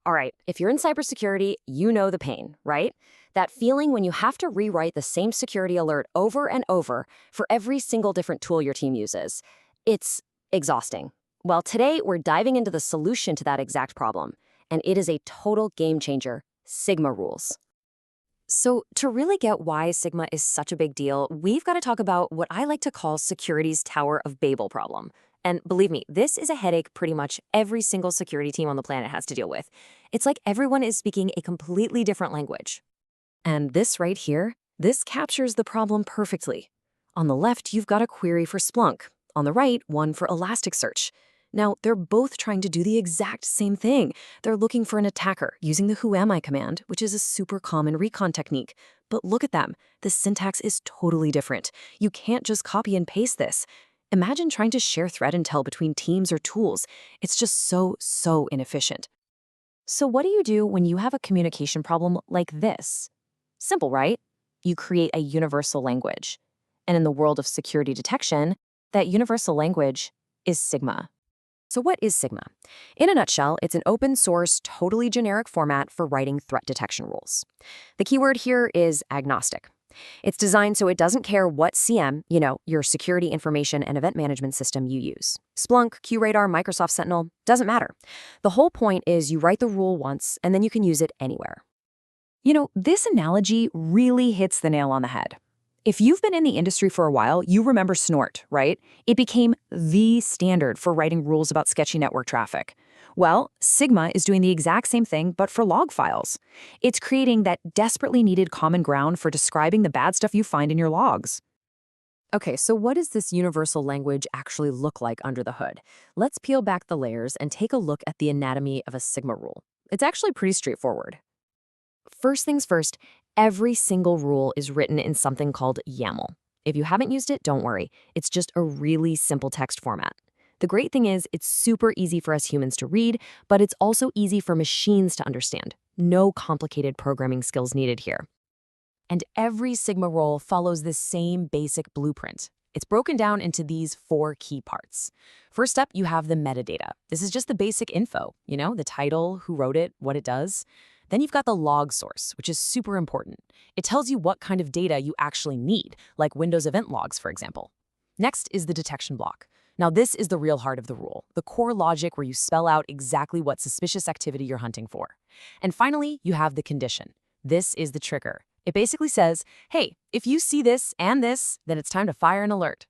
All right, if you're in cybersecurity, you know the pain, right? That feeling when you have to rewrite the same security alert over and over for every single different tool your team uses. It's exhausting. Well, today we're diving into the solution to that exact problem, and it is a total game changer: Sigma rules. So, to really get why Sigma is such a big deal, we've got to talk about what I like to call security's Tower of Babel problem. And believe me, this is a headache pretty much every single security team on the planet has to deal with. It's like everyone is speaking a completely different language. And this right here, this captures the problem perfectly. On the left, you've got a query for Splunk. On the right, one for Elasticsearch. Now, they're both trying to do the exact same thing. They're looking for an attacker using the whoami command, which is a super common recon technique. But look at them. The syntax is totally different. You can't just copy and paste this. Imagine trying to share threat intel between teams or tools. It's just so inefficient. So what do you do when you have a communication problem like this? Simple, right? You create a universal language. And in the world of security detection, that universal language is Sigma. So what is Sigma? In a nutshell, it's an open source, totally generic format for writing threat detection rules. The keyword here is agnostic. It's designed so it doesn't care what CM, your security information and event management system you use. Splunk, QRadar, Microsoft Sentinel, doesn't matter. The whole point is you write the rule once and then you can use it anywhere. This analogy really hits the nail on the head. If you've been in the industry for a while, you remember Snort, right? It became the standard for writing rules about sketchy network traffic. Well, Sigma is doing the exact same thing, but for log files. It's creating that desperately needed common ground for describing the bad stuff you find in your logs. Okay, so what does this universal language actually look like under the hood? Let's peel back the layers and take a look at the anatomy of a Sigma rule. It's actually pretty straightforward. First things first, every single rule is written in something called YAML. If you haven't used it, don't worry. It's just a really simple text format. The great thing is it's super easy for us humans to read, but it's also easy for machines to understand. No complicated programming skills needed here. And every Sigma rule follows the same basic blueprint. It's broken down into these 4 key parts. First up, you have the metadata. This is just the basic info, the title, who wrote it, what it does. Then you've got the log source, which is super important. It tells you what kind of data you actually need, like Windows event logs, for example. Next is the detection block. Now, this is the real heart of the rule, the core logic where you spell out exactly what suspicious activity you're hunting for. And finally, you have the condition. This is the trigger. It basically says, hey, if you see this and this, then it's time to fire an alert.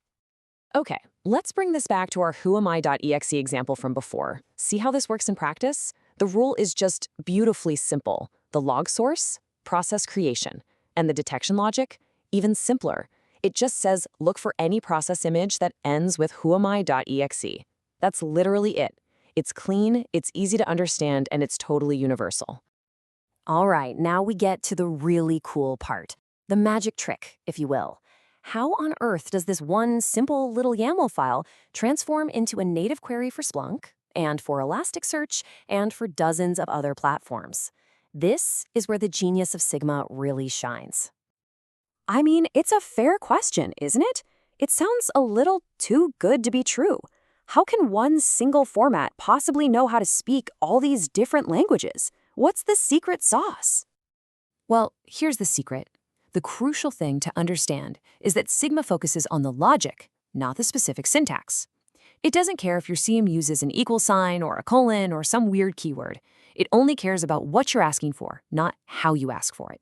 Okay, let's bring this back to our whoami.exe example from before. See how this works in practice? The rule is just beautifully simple. The log source, process creation, and the detection logic, even simpler. It just says, look for any process image that ends with whoami.exe. That's literally it. It's clean, it's easy to understand, and it's totally universal. All right, now we get to the really cool part. The magic trick, if you will. How on earth does this one simple little YAML file transform into a native query for Splunk, and for Elasticsearch, and for dozens of other platforms? This is where the genius of Sigma really shines. I mean, it's a fair question, isn't it? It sounds a little too good to be true. How can one single format possibly know how to speak all these different languages? What's the secret sauce? Well, here's the secret. The crucial thing to understand is that Sigma focuses on the logic, not the specific syntax. It doesn't care if your CM uses an equal sign or a colon or some weird keyword. It only cares about what you're asking for, not how you ask for it.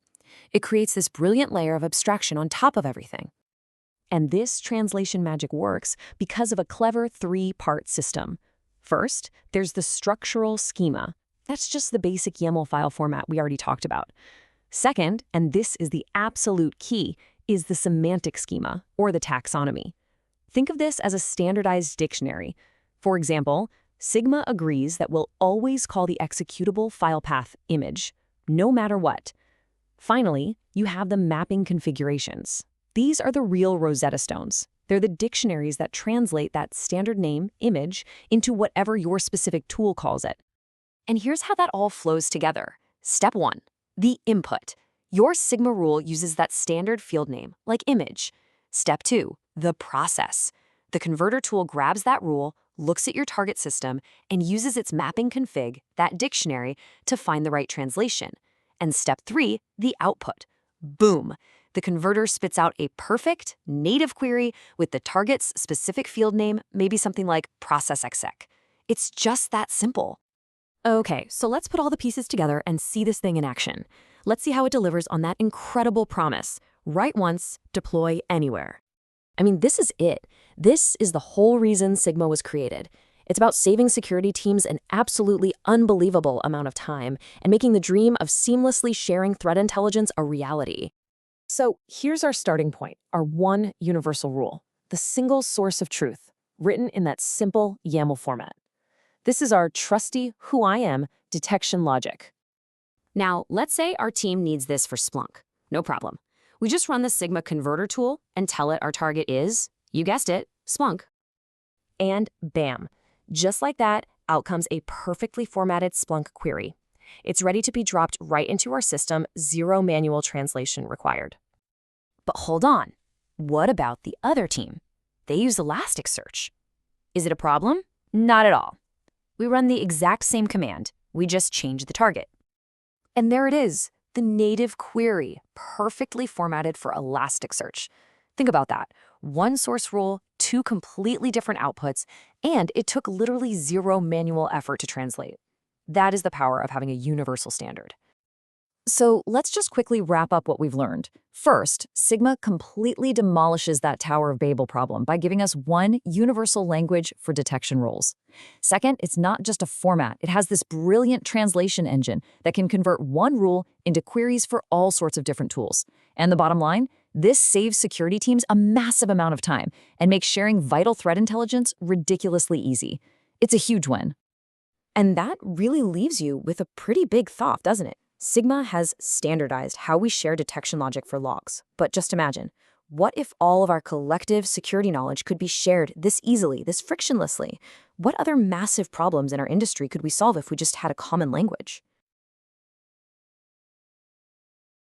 It creates this brilliant layer of abstraction on top of everything. And this translation magic works because of a clever 3-part system. First, there's the structural schema. That's just the basic YAML file format we already talked about. Second, and this is the absolute key, is the semantic schema, or the taxonomy. Think of this as a standardized dictionary. For example, Sigma agrees that we'll always call the executable file path image, no matter what. Finally, you have the mapping configurations. These are the real Rosetta Stones. They're the dictionaries that translate that standard name, image, into whatever your specific tool calls it. And here's how that all flows together. Step 1, the input. Your Sigma rule uses that standard field name, like image. Step 2, the process. The converter tool grabs that rule, looks at your target system and uses its mapping config, that dictionary, to find the right translation. And step 3, the output. Boom! The converter spits out a perfect, native query with the target's specific field name, maybe something like processexec. It's just that simple. Okay, so let's put all the pieces together and see this thing in action. Let's see how it delivers on that incredible promise. Write once, deploy anywhere. I mean, this is it. This is the whole reason Sigma was created. It's about saving security teams an absolutely unbelievable amount of time and making the dream of seamlessly sharing threat intelligence a reality. So here's our starting point, our one universal rule, the single source of truth, written in that simple YAML format. This is our trusty who I am detection logic. Now, let's say our team needs this for Splunk. No problem. We just run the Sigma converter tool and tell it our target is, you guessed it, Splunk. And bam, just like that, out comes a perfectly formatted Splunk query. It's ready to be dropped right into our system, zero manual translation required. But hold on, what about the other team? They use Elasticsearch. Is it a problem? Not at all. We run the exact same command, we just change the target. And there it is, the native query, perfectly formatted for Elasticsearch. Think about that. One source rule, two completely different outputs, and it took literally zero manual effort to translate. That is the power of having a universal standard. So let's just quickly wrap up what we've learned. First, Sigma completely demolishes that Tower of Babel problem by giving us one universal language for detection roles. Second, it's not just a format. It has this brilliant translation engine that can convert one rule into queries for all sorts of different tools. And the bottom line, this saves security teams a massive amount of time and makes sharing vital threat intelligence ridiculously easy. It's a huge win. And that really leaves you with a pretty big thought, doesn't it? Sigma has standardized how we share detection logic for logs. But just imagine, what if all of our collective security knowledge could be shared this easily, this frictionlessly? What other massive problems in our industry could we solve if we just had a common language?